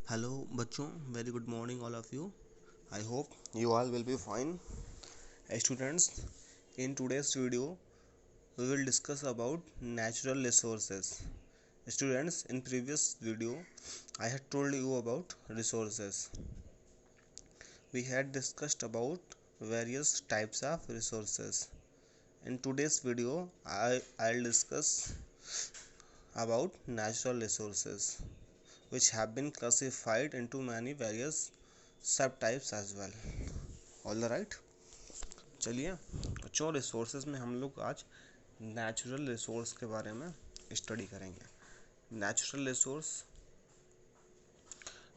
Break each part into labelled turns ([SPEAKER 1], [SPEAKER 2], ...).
[SPEAKER 1] Hello बच्चों, very good morning all of you. I hope you all will be fine. Students, in today's video we will discuss about natural resources. Students, in previous video I had told you about resources. We had discussed about various types of resources. In today's video I'll discuss about natural resources, which have been classified into many various subtypes as well. All right. चलिए बच्चों, resources में हम लोग आज natural resource के बारे में study करेंगे. नेचुरल रिसोर्स,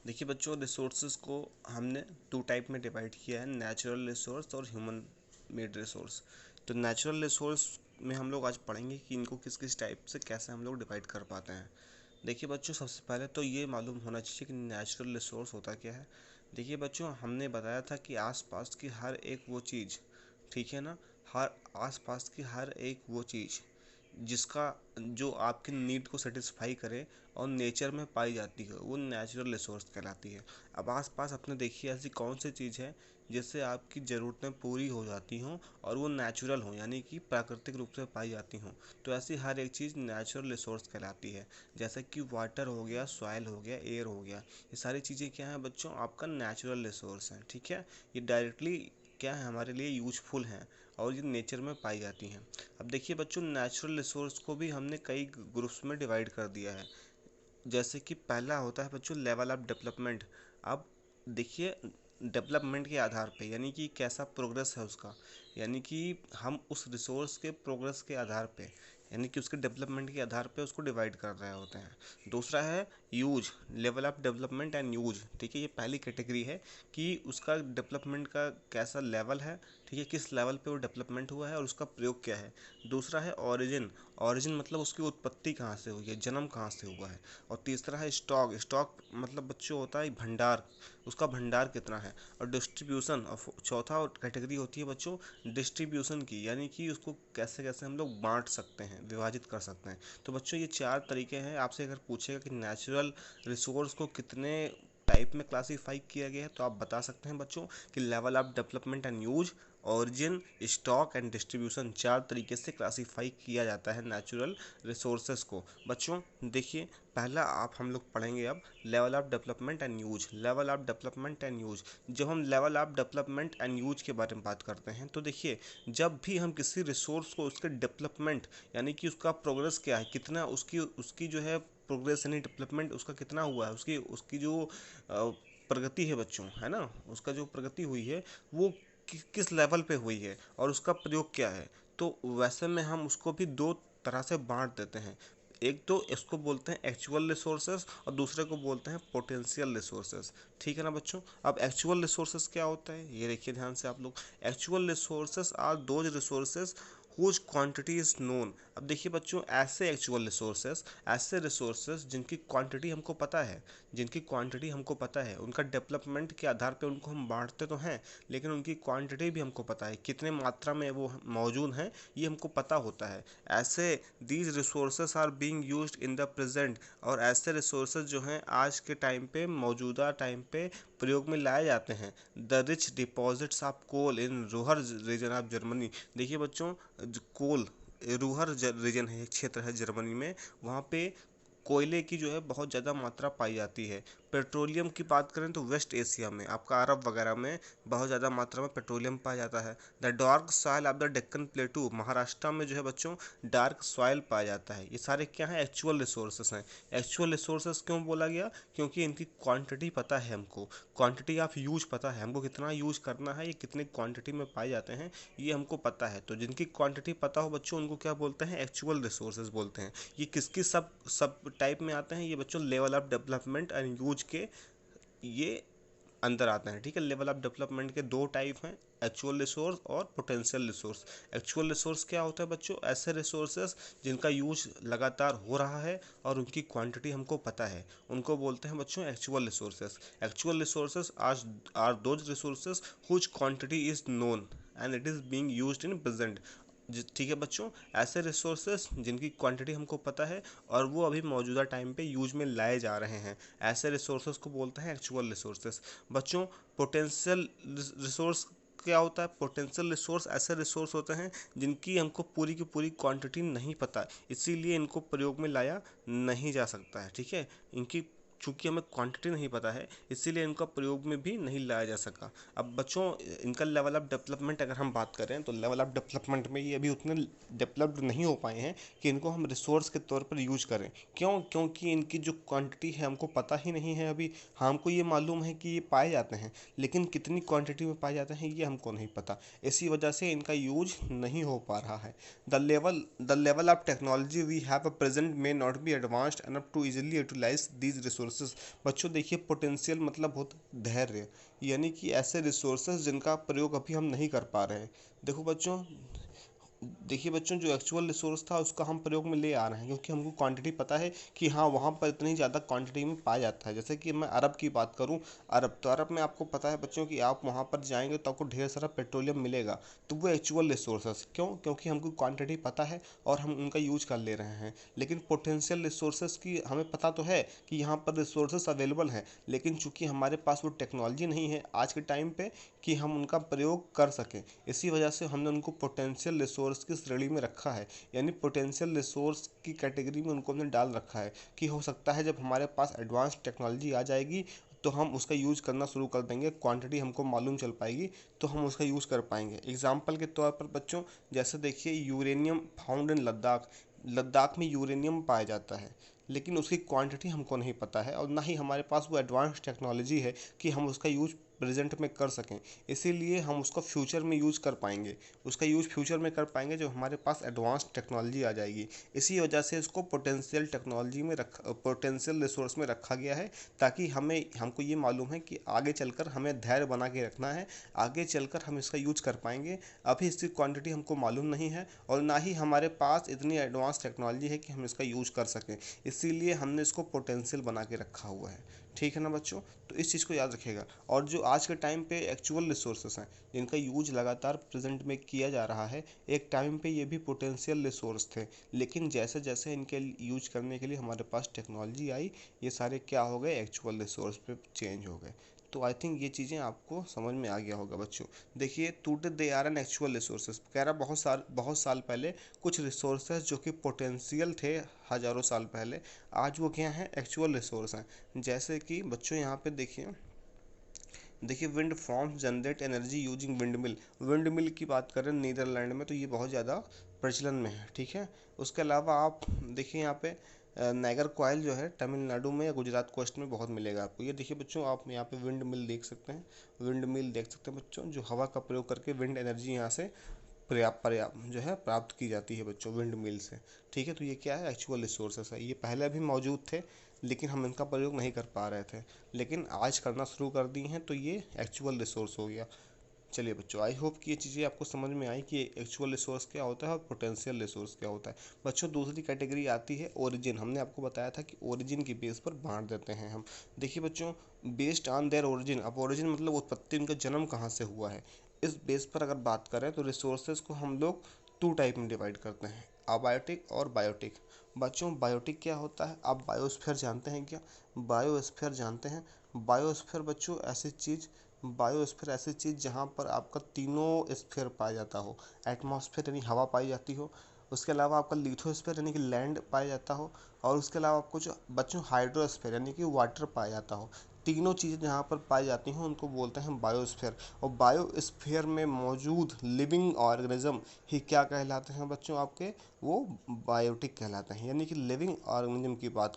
[SPEAKER 1] देखिए बच्चों, रिसोर्सेज को हमने दो टाइप में डिवाइड किया है, नेचुरल रिसोर्स और ह्यूमन मेड रिसोर्स. तो नेचुरल रिसोर्स में हम लोग आज पढ़ेंगे कि इनको किस किस टाइप से कैसे हम लोग डिवाइड कर पाते हैं. देखिए बच्चों, सबसे पहले तो ये मालूम होना चाहिए कि नेचुरल रिसोर्स होता क्या है. देखिए बच्चों, हमने बताया था कि आसपास की हर एक वो चीज़, ठीक है ना, हर आसपास की हर एक वो चीज़ जिसका जो आपके नीड को सेटिस्फाई करे और नेचर में पाई जाती है, वो नेचुरल रिसोर्स कहलाती है. अब आसपास अपने देखिए ऐसी कौन सी चीज़ है जिससे आपकी ज़रूरतें पूरी हो जाती हों और वो नेचुरल हों, यानी कि प्राकृतिक रूप से पाई जाती हों. तो ऐसी हर एक चीज़ नेचुरल रिसोर्स कहलाती है. जैसे कि वाटर हो गया, सॉइल हो गया, एयर हो गया, ये सारी चीज़ें क्या हैं बच्चों, आपका नेचुरल रिसोर्स हैं. ठीक है, ये डायरेक्टली क्या है, हमारे लिए यूजफुल हैं और ये नेचर में पाई जाती हैं. अब देखिए बच्चों, नेचुरल रिसोर्स को भी हमने कई ग्रुप्स में डिवाइड कर दिया है. जैसे कि पहला होता है बच्चों लेवल ऑफ डेवलपमेंट. अब देखिए, डेवलपमेंट के आधार पे, यानी कि कैसा प्रोग्रेस है उसका, यानी कि हम उस रिसोर्स के प्रोग्रेस के आधार पे, यानी कि उसके डेवलपमेंट के आधार पे उसको डिवाइड कर रहे होते हैं. दूसरा है use, level of development and use. ठीक है, ये पहली कैटेगरी है कि उसका डेवलपमेंट का कैसा लेवल है, ठीक है, किस लेवल पे वो डेवलपमेंट हुआ है और उसका प्रयोग क्या है. दूसरा है ओरिजिन. ओरिजिन मतलब उसकी उत्पत्ति कहाँ से हुई है, जन्म कहाँ से हुआ है. और तीसरा है स्टॉक. स्टॉक मतलब बच्चों होता है भंडार, उसका भंडार कितना है. और डिस्ट्रीब्यूशन, और चौथा कैटेगरी होती है बच्चों डिस्ट्रीब्यूशन की, यानी कि उसको कैसे कैसे हम लोग बांट सकते हैं, विभाजित कर सकते हैं. तो बच्चों ये चार तरीके हैं. आपसे अगर पूछेगा कि नेचुरल रिसोर्स को कितने टाइप में क्लासीफाई किया गया है, तो आप बता सकते हैं बच्चों कि level of development and use, origin, stock and distribution, चार तरीके से क्लासीफाई किया जाता है नेचुरल रिसोर्सेज को. बच्चों देखिए, पहला आप हम लोग पढ़ेंगे अब level of development and use. Level of development and use, जब हम level of development and use के बारे में बात करते हैं तो देखिए, जब भी हम किसी रिसोर्स को उसके डेवलपमेंट, यानी कि उसका प्रोग्रेस क्या है, कितना उसकी उसकी जो है प्रोग्रेस यानी डेवलपमेंट उसका कितना हुआ है, उसकी उसकी जो प्रगति है बच्चों, है ना, उसका जो प्रगति हुई है वो किस लेवल पे हुई है और उसका प्रयोग क्या है. तो वैसे में हम उसको भी दो तरह से बांट देते हैं. एक तो इसको बोलते हैं एक्चुअल रिसोर्सेज और दूसरे को बोलते हैं पोटेंशियल रिसोर्सेज. ठीक है ना बच्चों. अब एक्चुअल रिसोर्सेज क्या होता है, ये देखिए ध्यान से आप लोग. Actual resources are those resources whose quantity is known. अब देखिए बच्चों, ऐसे एक्चुअल रिसोर्सेज, ऐसे रिसोर्सेज जिनकी क्वांटिटी हमको पता है, जिनकी क्वांटिटी हमको पता है, उनका डेवलपमेंट के आधार पे उनको हम बांटते तो हैं, लेकिन उनकी क्वांटिटी भी हमको पता है, कितने मात्रा में वो मौजूद हैं ये हमको पता होता है. ऐसे these resources are being used in the present. और ऐसे रिसोर्सेज जो हैं आज के टाइम पे, मौजूदा टाइम पे प्रयोग में लाए जाते हैं. The rich deposits of coal in Ruhr region of Germany. देखिए बच्चों, कोल रूहर रीजन है, एक क्षेत्र है जर्मनी में, वहाँ पे कोयले की जो है बहुत ज़्यादा मात्रा पाई जाती है. पेट्रोलियम की बात करें तो वेस्ट एशिया में, आपका अरब वगैरह में बहुत ज़्यादा मात्रा में पेट्रोलियम पाया जाता है. The dark soil of the Deccan प्लेटू, Maharashtra में जो है बच्चों डार्क सॉइल पाया जाता है. ये सारे क्या हैं, एक्चुअल रिसोर्सेस हैं. एक्चुअल रिसोर्सेस क्यों बोला गया, क्योंकि इनकी क्वांटिटी पता है हमको, क्वांटिटी ऑफ यूज पता है हमको, कितना यूज करना है, ये कितनी क्वांटिटी में पाए जाते हैं ये हमको पता है. तो जिनकी क्वांटिटी पता हो बच्चों, उनको क्या बोलते हैं, एक्चुअल रिसोर्सेज बोलते हैं. ये किसकी सब सब टाइप में आते हैं, ये बच्चों level of development and use के ये अंदर आते हैं. ठीक है, लेवल ऑफ डेवलपमेंट के दो टाइप हैं, एक्चुअल रिसोर्स और पोटेंशियल रिसोर्स. एक्चुअल रिसोर्स क्या होता है बच्चों, ऐसे रिसोर्सेस जिनका यूज लगातार हो रहा है और उनकी क्वांटिटी हमको पता है, उनको बोलते हैं बच्चों actual resources. Actual resources are those resources whose quantity is known and it is being used in present. ठीक है बच्चों, ऐसे रिसोर्सेज जिनकी क्वांटिटी हमको पता है और वो अभी मौजूदा टाइम पे यूज में लाए जा रहे हैं, ऐसे रिसोर्सेज को बोलते हैं एक्चुअल रिसोर्सेज। बच्चों, पोटेंशियल रिसोर्स क्या होता है? पोटेंशियल रिसोर्स ऐसे रिसोर्स होते हैं जिनकी हमको पूरी की पूरी क्वांटिटी नहीं पता, इसीलिए इनको प्रयोग में लाया नहीं जा सकता है। ठीक है, इनकी चूंकि हमें क्वांटिटी नहीं पता है, इसीलिए इनका प्रयोग में भी नहीं लाया जा सका। अब बच्चों, इनका लेवल ऑफ डेवलपमेंट अगर हम बात करें तो लेवल ऑफ डेवलपमेंट में ये अभी उतने डेवलप्ड नहीं हो पाए हैं कि इनको हम रिसोर्स के तौर पर यूज करें। क्यों? क्योंकि इनकी जो क्वांटिटी है हमको पता ही नहीं है अभी। हमको ये मालूम है कि ये पाए जाते हैं, लेकिन कितनी क्वांटिटी में पाए जाते हैं ये हमको नहीं पता। इसी वजह से इनका यूज नहीं हो पा रहा है। The level of technology we have present may not be advanced enough to easily utilise these resources. बच्चों देखिए, पोटेंशियल मतलब होता है धैर्य, यानी कि ऐसे रिसोर्सेज जिनका प्रयोग अभी हम नहीं कर पा रहे हैं। देखो बच्चों, देखिए बच्चों, जो एक्चुअल रिसोर्स था उसका हम प्रयोग में ले आ रहे हैं क्योंकि हमको क्वांटिटी पता है कि हाँ वहाँ पर इतनी ज़्यादा क्वांटिटी में पाया जाता है। जैसे कि मैं अरब की बात करूँ, अरब में आपको पता है बच्चों कि आप वहाँ पर जाएंगे तो आपको ढेर सारा पेट्रोलियम मिलेगा, तो वो एक्चुअल रिसोर्सेस। क्यों? क्योंकि हमको क्वांटिटी पता है और हम उनका यूज कर ले रहे हैं। लेकिन पोटेंशियल रिसोर्सेज की हमें पता तो है कि यहाँ पर रिसोर्सेज अवेलेबल हैं, लेकिन चूंकि हमारे पास वो टेक्नोलॉजी नहीं है आज के टाइम पे कि हम उनका प्रयोग कर सकें, इसी वजह से हमने उनको पोटेंशियल रिसोर्स की श्रेणी में रखा है। यानी पोटेंशियल रिसोर्स की कैटेगरी में उनको हमने डाल रखा है कि हो सकता है जब हमारे पास एडवांस टेक्नोलॉजी आ जाएगी तो हम उसका यूज़ करना शुरू कर देंगे, क्वांटिटी हमको मालूम चल पाएगी तो हम उसका यूज़ कर पाएंगे। एग्जाम्पल के तौर पर बच्चों, जैसे देखिए uranium found in Ladakh. Ladakh में यूरेनियम पाया जाता है, लेकिन उसकी क्वांटिटी हमको नहीं पता है और ना ही हमारे पास वो एडवांस टेक्नोलॉजी है कि हम उसका यूज प्रेजेंट में कर सकें। इसीलिए हम उसका फ्यूचर में यूज़ कर पाएंगे, उसका यूज़ फ्यूचर में कर पाएंगे जब हमारे पास एडवांस टेक्नोलॉजी आ जाएगी। इसी वजह से इसको पोटेंशियल टेक्नोलॉजी में पोटेंशियल रिसोर्स में रखा गया है, ताकि हमको ये मालूम है कि आगे चलकर हमें धैर्य बना के रखना है, आगे चलकर हम इसका यूज कर पाएंगे। अभी इसकी क्वांटिटी हमको मालूम नहीं है और ना ही हमारे पास इतनी एडवांस टेक्नोलॉजी है कि हम इसका यूज़ कर सकें, इसीलिए हमने इसको पोटेंशियल बना के रखा हुआ है। ठीक है ना बच्चों, तो इस चीज़ को याद रखिएगा। और जो आज के टाइम पे एक्चुअल रिसोर्सेस हैं जिनका यूज लगातार प्रेजेंट में किया जा रहा है, एक टाइम पे ये भी पोटेंशियल रिसोर्स थे, लेकिन जैसे जैसे इनके यूज करने के लिए हमारे पास टेक्नोलॉजी आई, ये सारे क्या हो गए, एक्चुअल रिसोर्स पे चेंज हो गए। तो आई थिंक ये चीज़ें आपको समझ में आ गया होगा बच्चों। देखिए, today they are an actual resources, कह रहा बहुत साल पहले कुछ रिसोर्सेज जो कि पोटेंशियल थे हज़ारों साल पहले, आज वो क्या हैं, एक्चुअल रिसोर्स हैं। जैसे कि बच्चों यहाँ पे देखिए wind farms generate energy using wind mill की बात करें नीदरलैंड में तो ये बहुत ज़्यादा प्रचलन में है। ठीक है, उसके अलावा आप देखिए यहाँ पे नागर कॉयल जो है तमिलनाडु में या गुजरात कोस्ट में बहुत मिलेगा आपको। ये देखिए बच्चों, आप यहाँ पे विंड मिल देख सकते हैं, विंड मिल देख सकते हैं बच्चों, जो हवा का प्रयोग करके विंड एनर्जी यहाँ से पर्याप्त जो है प्राप्त की जाती है बच्चों विंड मिल से। ठीक है, तो ये क्या है, एक्चुअल रिसोर्सेस है। ये पहले भी मौजूद थे लेकिन हम इनका प्रयोग नहीं कर पा रहे थे, लेकिन आज करना शुरू कर दी हैं तो ये एक्चुअल रिसोर्स हो गया। चलिए बच्चों, आई होप कि ये चीज़ें आपको समझ में आई कि एक्चुअल रिसोर्स क्या होता है और पोटेंशियल रिसोर्स क्या होता है। बच्चों, दूसरी कैटेगरी आती है ओरिजिन। हमने आपको बताया था कि ओरिजिन की बेस पर बांट देते हैं हम। देखिए बच्चों, बेस्ड ऑन देयर ओरिजिन, अब ओरिजिन मतलब उत्पत्ति, उनका जन्म कहाँ से हुआ है, इस बेस पर अगर बात करें तो रिसोर्सेज को हम लोग टू टाइप में डिवाइड करते हैं, अबायोटिक और बायोटिक। बच्चों, बायोटिक क्या होता है? आप बायोस्फीयर जानते हैं क्या? बायोस्फीयर जानते हैं? बायोस्फीयर बच्चों बायोस्फीयर ऐसी चीज़ जहाँ पर आपका तीनों स्फीयर पाया जाता हो। एटमॉस्फेयर यानी हवा पाई जाती हो, उसके अलावा आपका लिथोस्फीयर यानी कि लैंड पाया जाता हो, और उसके अलावा आपको जो बच्चों हाइड्रोस्फीयर यानी कि वाटर पाया जाता हो। तीनों चीज़ें जहाँ पर पाई जाती हैं उनको बोलते हैं बायोस्फीयर। और बायोस्फीयर में मौजूद लिविंग ऑर्गेनिज्म ही क्या कहलाते हैं बच्चों आपके, वो बायोटिक कहलाते हैं। यानी कि लिविंग ऑर्गेनिज्म की बात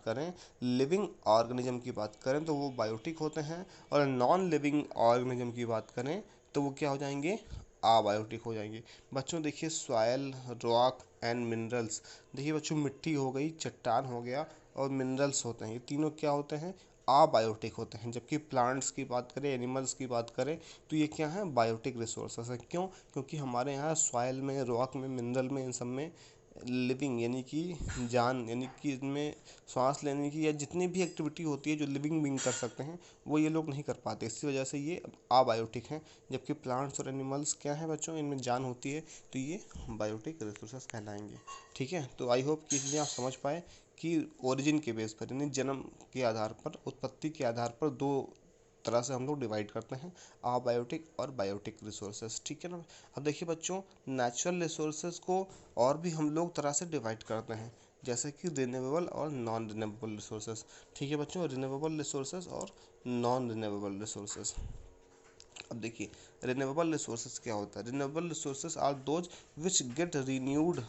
[SPEAKER 1] करें, तो वो बायोटिक होते हैं, और नॉन लिविंग ऑर्गेनिज्म की बात करें तो वो क्या हो जाएंगे, अबायोटिक हो जाएंगे। बच्चों देखिए, सॉयल, रॉक एंड मिनरल्स। देखिए बच्चों, मिट्टी हो गई, चट्टान हो गया, और मिनरल्स होते हैं, ये तीनों क्या होते हैं, अबायोटिक होते हैं। जबकि प्लांट्स की बात करें, एनिमल्स की बात करें तो ये क्या है, बायोटिक रिसोर्सेस है। क्यों? क्योंकि हमारे यहाँ सॉयल में, रॉक में, मिनरल में, इन सब में लिविंग यानी कि जान, यानी कि इनमें सांस लेने की या जितनी भी एक्टिविटी होती है जो लिविंग बीइंग कर सकते हैं वो ये लोग नहीं कर पाते, इसी वजह से ये अबायोटिक हैं। जबकि प्लांट्स और एनिमल्स क्या है बच्चों, इनमें जान होती है, तो ये बायोटिक रिसोर्सेस कहलाएंगे। ठीक है, तो आई होप कि चीज़ें आप समझ पाए कि ओरिजिन के बेस पर यानी जन्म के आधार पर, उत्पत्ति के आधार पर दो तरह से हम लोग डिवाइड करते हैं, अबायोटिक और बायोटिक रिसोर्सेस। ठीक है ना। अब देखिए बच्चों, नेचुरल रिसोर्सेज को और भी हम लोग तरह से डिवाइड करते हैं, जैसे कि रिन्यूएबल और नॉन रिन्यूएबल रिसोर्सेज। ठीक है बच्चों, रिन्यूएबल रिसोर्सेज और नॉन रिन्यूएबल रिसोर्सेज। अब देखिए, रिन्यूएबल रिसोर्सेज क्या होता है। Renewable resources are those which get renewed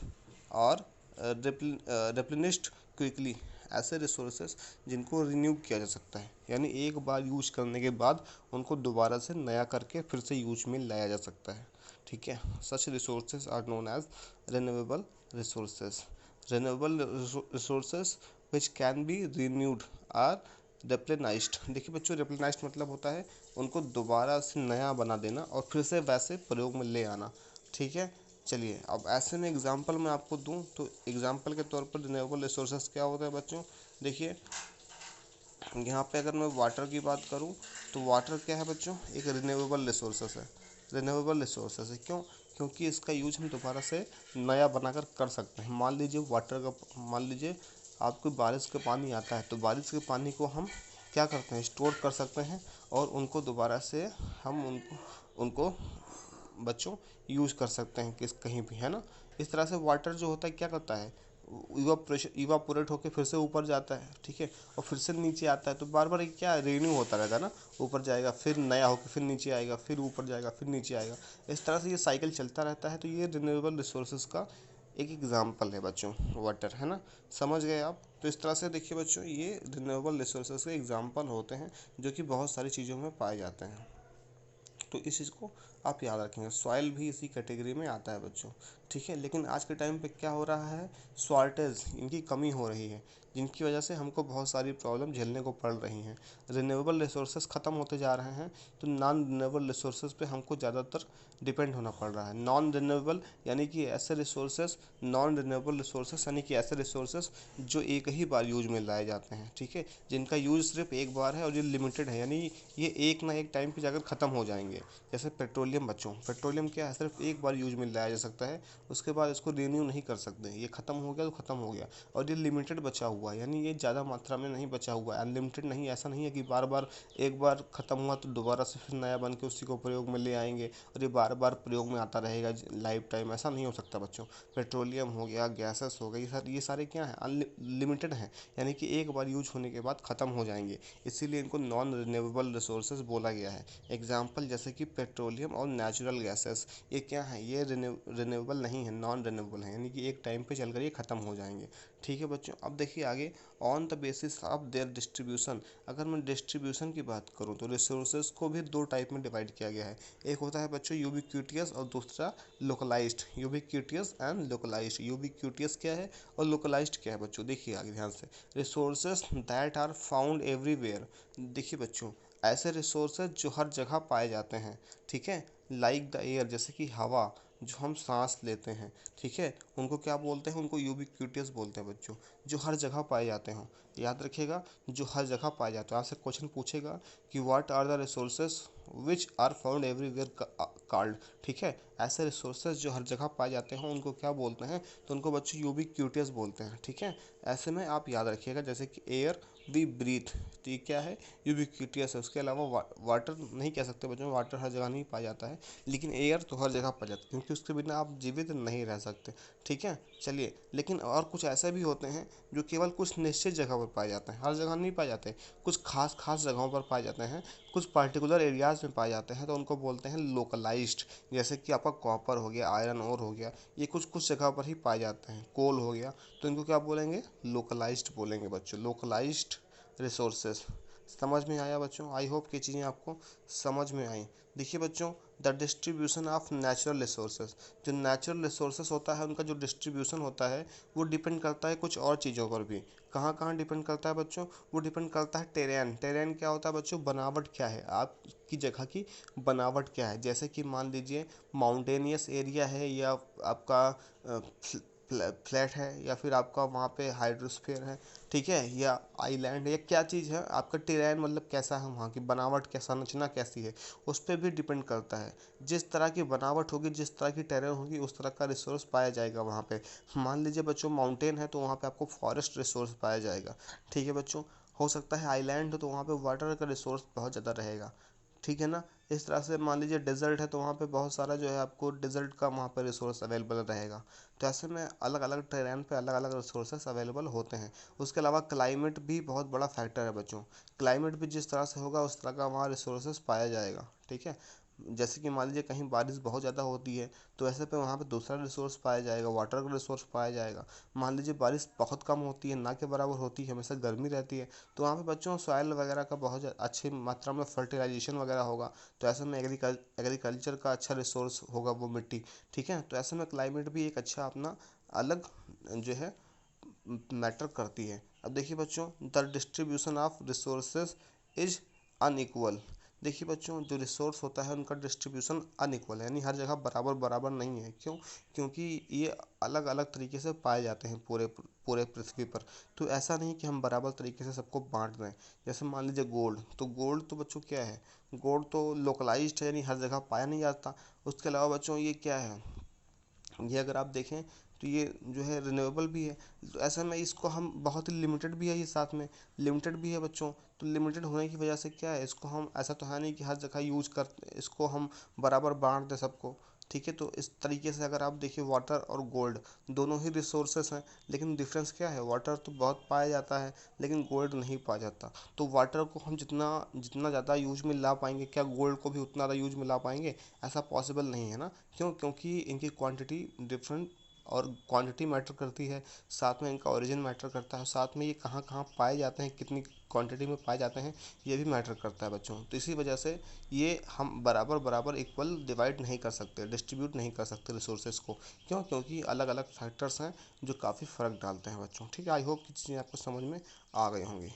[SPEAKER 1] और रिप्लेनिश्ड क्विकली। ऐसे रिसोर्सेज जिनको रिन्यू किया जा सकता है, यानी एक बार यूज करने के बाद उनको दोबारा से नया करके फिर से यूज में लाया जा सकता है। ठीक है, such resources are known as renewable resources. Renewable resources which can be renewed or replenished. देखिए बच्चों, रिप्लेनाइज्ड मतलब होता है उनको दोबारा से नया बना देना और फिर से वैसे प्रयोग में ले आना। ठीक है, चलिए अब ऐसे में एग्जांपल मैं आपको दूं तो एग्जांपल के तौर पर रिन्यूएबल रिसोर्सेज क्या होता है बच्चों। देखिए यहाँ पे अगर मैं वाटर की बात करूँ तो वाटर क्या है बच्चों, एक रिन्यूएबल रिसोर्सेज है। रिन्यूएबल रिसोर्सेज है क्यों, क्योंकि इसका यूज हम दोबारा से नया बनाकर कर सकते हैं। मान लीजिए आपको बारिश का पानी आता है, तो बारिश के पानी को हम क्या करते हैं, स्टोर कर सकते हैं और उनको दोबारा से हम उनको बच्चों यूज कर सकते हैं कहीं भी, है ना। इस तरह से वाटर जो होता है क्या करता है, इवापोरेट होकर फिर से ऊपर जाता है। ठीक है, और फिर से नीचे आता है, तो बार बार क्या रिन्यू होता रहता है ना, ऊपर जाएगा फिर नया होकर फिर नीचे आएगा, फिर ऊपर जाएगा फिर नीचे आएगा। इस तरह से ये साइकिल चलता रहता है। तो ये रिन्यूएबल रिसोर्सेज का एक एग्जाम्पल है बच्चों, वाटर, है ना। समझ गए आप। तो इस तरह से देखिए बच्चों, ये रिन्यूएबल रिसोर्सेज के एग्जाम्पल होते हैं जो कि बहुत सारी चीज़ों में पाए जाते हैं। तो इस चीज़ को आप याद रखेंगे। सॉइल भी इसी कैटेगरी में आता है बच्चों। ठीक है, लेकिन आज के टाइम पे क्या हो रहा है, शॉर्टेज, इनकी कमी हो रही है, जिनकी वजह से हमको बहुत सारी प्रॉब्लम झेलने को पड़ रही हैं। रिन्यूएबल रिसोर्सेज ख़त्म होते जा रहे हैं, तो नॉन रिन्यूएबल रिसोर्सेज पे हमको ज़्यादातर डिपेंड होना पड़ रहा है। नॉन रिन्यूएबल यानी कि ऐसे रिसोर्सेज, नॉन रिन्यूएबल रिसोर्सेज यानी कि ऐसे रिसोर्सेज जो एक ही बार यूज में लाए जाते हैं। ठीक है, जिनका यूज सिर्फ एक बार है और ये लिमिटेड है, यानी ये एक ना एक टाइम पे जाकर ख़त्म हो जाएंगे। जैसे पेट्रोलियम बच्चों, पेट्रोलियम क्या है, सिर्फ एक बार यूज में लाया जा सकता है, उसके बाद इसको रिन्यू नहीं कर सकते। ये ख़त्म हो गया तो ख़त्म हो गया, और ये लिमिटेड बचा हुआ है, यानी ये ज़्यादा मात्रा में नहीं बचा हुआ है, अनलिमिटेड नहीं। ऐसा नहीं है कि बार बार एक बार ख़त्म हुआ तो दोबारा से फिर नया बन के उसी को प्रयोग में ले आएंगे और ये बार बार प्रयोग में आता रहेगा लाइफ टाइम। ऐसा नहीं हो सकता बच्चों। पेट्रोलियम हो गया, गैसेस हो गई, ये सारे क्या हैं, अनलिमिटेड हैं, यानी कि एक बार यूज होने के बाद ख़त्म हो जाएंगे। इसीलिए इनको नॉन रिन्यूएबल रिसोर्सेज बोला गया है। एग्जाम्पल जैसे कि पेट्रोलियम और नेचुरल गैसेस, ये क्या है, ये रिन्यूएबल नहीं है, नॉन रिन्यूएबल है, यानी कि एक टाइम पे चलकर ये ख़त्म हो जाएंगे। ठीक है बच्चों, अब देखिए आगे, on the basis of their distribution. अगर मैं डिस्ट्रीब्यूशन की बात करूँ तो रिसोर्सेज को भी दो टाइप में डिवाइड किया गया है। एक होता है बच्चों यूबिक्यूटियस और दूसरा localised. Ubiquitous and localised. Ubiquitous क्या है और लोकलाइज्ड क्या है बच्चों, देखिए आगे ध्यान से। Resources that are found everywhere. देखिए बच्चों, ऐसे रिसोर्सेज जो हर जगह पाए जाते हैं। ठीक है, लाइक द एयर, जैसे कि हवा जो हम सांस लेते हैं। ठीक है, उनको क्या बोलते हैं, उनको यूबिक्यूटियस बोलते हैं बच्चों, जो हर जगह पाए जाते हों। याद रखिएगा, जो हर जगह पाए जाते हैं। आपसे क्वेश्चन पूछेगा कि what are the resources which are found everywhere called. ठीक है, ऐसे रिसोर्सेज जो हर जगह पाए जाते हैं उनको क्या बोलते हैं, तो उनको बच्चों यूबिक्यूटियस बोलते हैं। ठीक है, ऐसे में आप याद रखिएगा, जैसे कि एयर वी ब्रीथ, तो ये क्या है, यूबिक्यूटियस है। उसके अलावा वाटर नहीं कह सकते बच्चों, वाटर हर जगह नहीं पाया जाता है, लेकिन एयर तो हर जगह पाया जाता है, क्योंकि उसके बिना आप जीवित नहीं रह सकते। ठीक है, चलिए, लेकिन और कुछ ऐसे भी होते हैं जो केवल कुछ निश्चित जगह पर पाए जाते हैं, हर जगह नहीं पाए जाते, कुछ खास खास जगहों पर पाए जाते हैं, कुछ पर्टिकुलर एरियाज़ में पाए जाते हैं, तो उनको बोलते हैं लोकलाइज्ड। जैसे कि आपका कॉपर हो गया, आयरन ओर हो गया, ये कुछ कुछ जगह पर ही पाए जाते हैं। कोल हो गया, तो इनको क्या बोलेंगे, लोकलाइज्ड बोलेंगे बच्चों, लोकलाइज्ड रिसोर्सेज। समझ में आया बच्चों, आई होप कि चीज़ें आपको समझ में आई। देखिए बच्चों, the distribution of natural resources, जो नेचुरल रिसोर्सेज होता है उनका जो डिस्ट्रीब्यूशन होता है वो डिपेंड करता है कुछ और चीज़ों पर भी। कहाँ कहाँ डिपेंड करता है बच्चों, वो डिपेंड करता है टेरेन। टेरेन क्या होता है बच्चों, बनावट क्या है, आपकी जगह की बनावट क्या है। जैसे कि मान लीजिए माउंटेनियस एरिया है या आपका फ्लैट है या फिर आपका वहाँ पे हाइड्रोस्फीयर है, ठीक है, या आइलैंड है, या क्या चीज़ है आपका टेरेन, मतलब कैसा है वहाँ की बनावट, क्या संरचना कैसी है, उस पर भी डिपेंड करता है। जिस तरह की बनावट होगी, जिस तरह की टेरेन होगी, उस तरह का रिसोर्स पाया जाएगा वहाँ पे। मान लीजिए बच्चों माउंटेन है तो वहाँ पे आपको फॉरेस्ट रिसोर्स पाया जाएगा, ठीक है बच्चों। हो सकता है आइलैंड हो तो वहाँ पे वाटर का रिसोर्स बहुत ज़्यादा रहेगा, ठीक है ना। इस तरह से मान लीजिए डेजर्ट है तो वहाँ पे बहुत सारा जो है आपको डेजर्ट का वहाँ पे रिसोर्स अवेलेबल रहेगा। तो ऐसे में अलग अलग टेरेन पे अलग अलग रिसोर्सेस अवेलेबल होते हैं। उसके अलावा क्लाइमेट भी बहुत बड़ा फैक्टर है बच्चों। क्लाइमेट भी जिस तरह से होगा उस तरह का वहाँ रिसोर्सेस पाया जाएगा, ठीक है। जैसे कि मान लीजिए कहीं बारिश बहुत ज़्यादा होती है तो ऐसे पे वहाँ पे दूसरा रिसोर्स पाया जाएगा, वाटर का रिसोर्स पाया जाएगा। मान लीजिए बारिश बहुत कम होती है, ना के बराबर होती है, हमेशा गर्मी रहती है, तो वहाँ पे बच्चों सॉइल वगैरह का बहुत अच्छी मात्रा में फर्टिलाइजेशन वगैरह होगा। तो ऐसे में एग्रीकल्चर का अच्छा रिसोर्स होगा वो मिट्टी, ठीक है। तो ऐसे में क्लाइमेट भी एक अच्छा अपना अलग जो है मैटर करती है। अब देखिए बच्चों, the distribution of resources is unequal. देखिए बच्चों, जो रिसोर्स होता है उनका डिस्ट्रीब्यूशन अनइक्वल है, यानी हर जगह बराबर बराबर नहीं है। क्यों? क्योंकि ये अलग अलग तरीके से पाए जाते हैं पूरे पूरे पृथ्वी पर। तो ऐसा नहीं कि हम बराबर तरीके से सबको बांट दें। जैसे मान लीजिए गोल्ड, तो गोल्ड तो बच्चों क्या है, गोल्ड तो लोकलाइज्ड है, यानी हर जगह पाया नहीं जाता। उसके अलावा बच्चों ये क्या है, ये अगर आप देखें तो ये जो है रिन्यूएबल भी है। तो ऐसे में इसको हम बहुत ही लिमिटेड भी है, ये साथ में लिमिटेड भी है बच्चों। तो लिमिटेड होने की वजह से क्या है, इसको हम ऐसा तो है नहीं कि हर जगह यूज कर, इसको हम बराबर बांट दें सबको, ठीक है। तो इस तरीके से अगर आप देखिए वाटर और गोल्ड दोनों ही रिसोर्सेस हैं, लेकिन डिफरेंस क्या है, वाटर तो बहुत पाया जाता है लेकिन गोल्ड नहीं पाया जाता। तो वाटर को हम जितना जितना ज़्यादा यूज में ला पाएंगे, क्या गोल्ड को भी उतना ज़्यादा यूज में ला पाएंगे? ऐसा पॉसिबल नहीं है ना। क्यों? क्योंकि इनकी क्वांटिटी डिफरेंट, और क्वांटिटी मैटर करती है, साथ में इनका ओरिजिन मैटर करता है, साथ में ये कहाँ कहाँ पाए जाते हैं, कितनी क्वांटिटी में पाए जाते हैं, ये भी मैटर करता है बच्चों। तो इसी वजह से ये हम बराबर बराबर इक्वल डिवाइड नहीं कर सकते, डिस्ट्रीब्यूट नहीं कर सकते रिसोर्सेज को। क्यों? क्योंकि अलग अलग फैक्टर्स हैं जो काफ़ी फ़र्क डालते हैं बच्चों, ठीक है। आई होप कि चीज़ें आपको समझ में आ गई होंगी।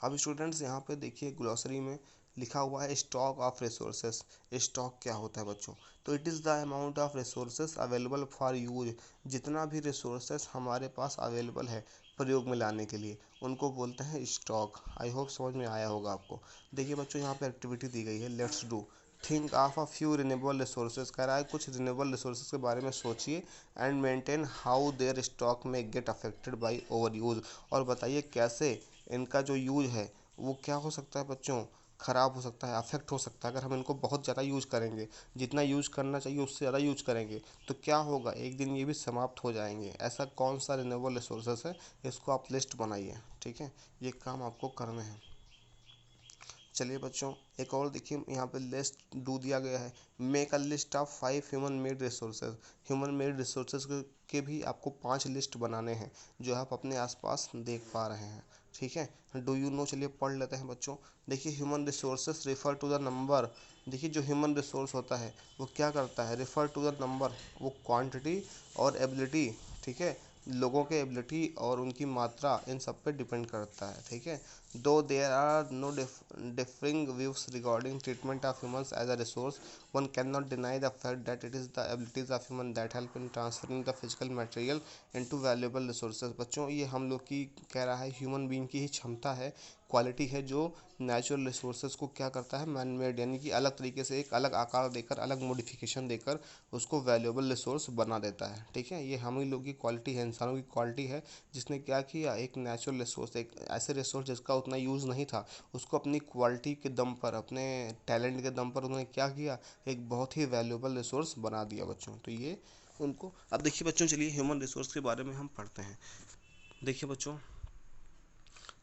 [SPEAKER 1] अब स्टूडेंट्स यहाँ पे देखिए ग्लॉसरी में लिखा हुआ है स्टॉक ऑफ रिसोर्सेस। स्टॉक क्या होता है बच्चों? तो it is the amount of resources available for use. जितना भी रिसोर्सेस हमारे पास अवेलेबल है प्रयोग में लाने के लिए, उनको बोलते हैं स्टॉक। आई होप समझ में आया होगा आपको। देखिए बच्चों, यहाँ पे एक्टिविटी दी गई है, let's do think of a few renewable resources. कह रहा है कुछ रिन्यूएबल रिसोर्सेज के बारे में सोचिए and maintain how their stock में get affected by overuse. और बताइए कैसे इनका जो यूज है वो क्या हो सकता है बच्चों, ख़राब हो सकता है, अफेक्ट हो सकता है। अगर हम इनको बहुत ज़्यादा यूज़ करेंगे, जितना यूज़ करना चाहिए उससे ज़्यादा यूज़ करेंगे, तो क्या होगा, एक दिन ये भी समाप्त हो जाएंगे। ऐसा कौन सा रिन्यूएबल रिसोर्सेस है, इसको आप लिस्ट बनाइए, ठीक है। ये काम आपको करना है। चलिए बच्चों, एक और देखिए यहाँ पे लिस्ट डू दिया गया है। Make a list of 5 human made resources. Human made resources के भी आपको 5 लिस्ट बनाने हैं जो आप अपने आसपास देख पा रहे हैं, ठीक है। डू यू नो, चलिए पढ़ लेते हैं बच्चों। देखिए human resources refer to the number. देखिए जो ह्यूमन रिसोर्स होता है वो क्या करता है, रिफ़र टू द नंबर, वो क्वांटिटी और एबिलिटी, ठीक है, लोगों के एबिलिटी और उनकी मात्रा, इन सब पे डिपेंड करता है, ठीक है। Though there are no differing views regarding treatment of humans as a resource, one cannot deny the fact that it is the abilities of human that help in transferring the physical material into valuable resources। बच्चों ये हम लोग की कह रहा है human being की ही क्षमता है, क्वालिटी है, जो नेचुरल रिसोर्सेज को क्या करता है, मैन मेड, यानी कि अलग तरीके से एक अलग आकार देकर, अलग मॉडिफिकेशन देकर उसको वैल्यूएबल रिसोर्स बना देता है, ठीक है। ये हम ही लोग की क्वालिटी है, इंसानों की क्वालिटी है, जिसने क्या किया, एक नेचुरल रिसोर्स, एक ऐसे रिसोर्स जिसका उतना यूज़ नहीं था, उसको अपनी क्वालिटी के दम पर, अपने टैलेंट के दम पर उन्होंने क्या किया, एक बहुत ही वैल्यूएबल रिसोर्स बना दिया बच्चों। तो ये उनको, अब देखिए बच्चों, चलिए ह्यूमन रिसोर्स के बारे में हम पढ़ते हैं। देखिए बच्चों,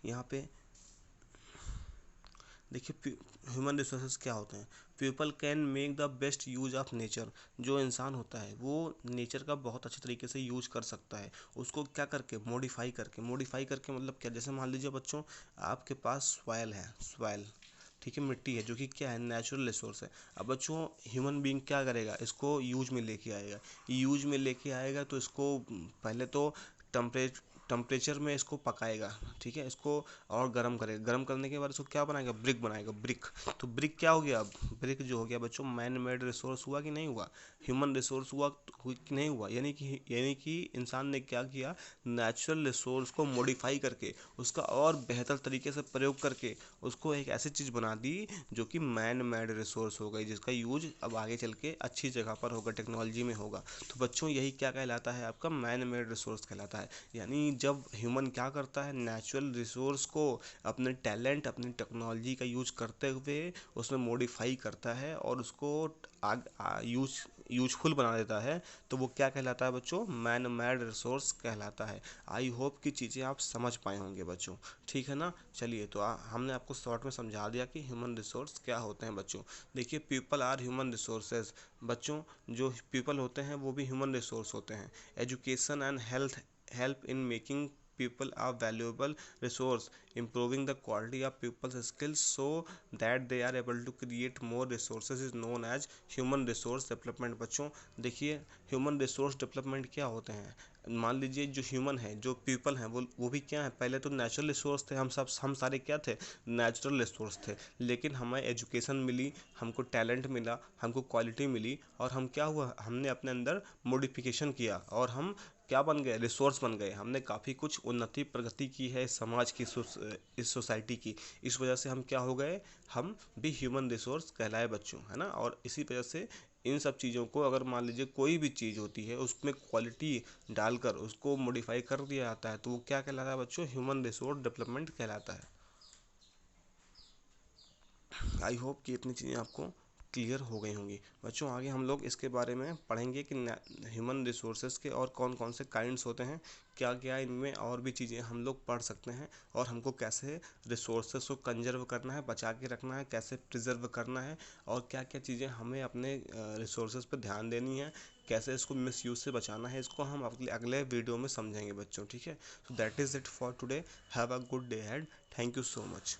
[SPEAKER 1] यहाँ पे देखिए ह्यूमन रिसोर्सेज क्या होते हैं। People can make the best use of nature. जो इंसान होता है वो नेचर का बहुत अच्छे तरीके से यूज कर सकता है, उसको क्या करके, मॉडिफाई करके। मॉडिफाई करके मतलब क्या, जैसे मान लीजिए बच्चों आपके पास सॉइल है, सॉइल, ठीक है, मिट्टी है, जो कि क्या है, नेचुरल रिसोर्स है। अब बच्चों ह्यूमन बीइंग क्या करेगा, इसको यूज में लेके आएगा। यूज में लेके आएगा तो इसको पहले तो टेम्परेचर टेम्परेचर में इसको पकाएगा, ठीक है, इसको और गर्म करेगा, गर्म करने के बाद इसको क्या बनाएगा, ब्रिक बनाएगा, ब्रिक। तो ब्रिक क्या हो गया, अब ब्रिक जो हो गया बच्चों मैन मेड रिसोर्स हुआ कि नहीं हुआ, ह्यूमन रिसोर्स हुआ कि नहीं हुआ, यानी कि इंसान ने क्या किया, नेचुरल रिसोर्स को मॉडिफाई करके उसका और बेहतर तरीके से प्रयोग करके उसको एक ऐसी चीज़ बना दी जो कि मैन मेड रिसोर्स हो गई, जिसका यूज अब आगे चल के अच्छी जगह पर होगा, टेक्नोलॉजी में होगा। तो बच्चों यही क्या कहलाता है, आपका मैन मेड रिसोर्स कहलाता है। यानी जब ह्यूमन क्या करता है, नेचुरल रिसोर्स को अपने टैलेंट, अपनी टेक्नोलॉजी का यूज करते हुए उसमें मॉडिफाई करता है और उसको यूजफुल बना देता है, तो वो क्या कहलाता है बच्चों, मैन मेड रिसोर्स कहलाता है। आई होप कि चीज़ें आप समझ पाए होंगे बच्चों, ठीक है ना। चलिए, तो हमने आपको शॉर्ट में समझा दिया कि ह्यूमन रिसोर्स क्या होते हैं बच्चों। देखिए, पीपल आर ह्यूमन रिसोर्सेज, बच्चों जो पीपल होते हैं वो भी ह्यूमन रिसोर्स होते हैं। Education and help in making people are valuable resource, improving the quality of people's skills so that they are able to create more resources is known as human resource development। बच्चों देखिए, human resource development क्या होते हैं, मान लीजिए जो human है, जो पीपल हैं, वो भी क्या है, पहले तो नेचुरल रिसोर्स थे, हम सारे क्या थे, नेचुरल रिसोर्स थे। लेकिन हमें एजुकेशन मिली, हमको टैलेंट मिला, हमको क्वालिटी मिली, और हम क्या हुआ, हमने अपने अंदर मॉडिफिकेशन किया और हम क्या बन गए, रिसोर्स बन गए। हमने काफ़ी कुछ उन्नति प्रगति की है इस समाज की, इस सोसाइटी की। इस वजह से हम क्या हो गए, हम भी ह्यूमन रिसोर्स कहलाए बच्चों, है ना। और इसी वजह से इन सब चीज़ों को, अगर मान लीजिए कोई भी चीज़ होती है उसमें क्वालिटी डालकर उसको मॉडिफाई कर दिया जाता है, तो वो क्या कहलाता है बच्चों, ह्यूमन रिसोर्स डेवलपमेंट कहलाता है। आई होप कि इतनी चीज़ें आपको क्लियर हो गई होंगी बच्चों। आगे हम लोग इसके बारे में पढ़ेंगे कि ह्यूमन रिसोर्सेज के और कौन कौन से काइंड्स होते हैं, क्या क्या इनमें और भी चीज़ें हम लोग पढ़ सकते हैं, और हमको कैसे रिसोर्सेज को कंजर्व करना है, बचा के रखना है, कैसे प्रिजर्व करना है, और क्या क्या चीज़ें हमें अपने रिसोर्सेज पर ध्यान देनी है, कैसे इसको मिसयूज से बचाना है, इसको हम अगले वीडियो में समझेंगे बच्चों, ठीक है। So that is it for today. Have a good day had. Thank you so much.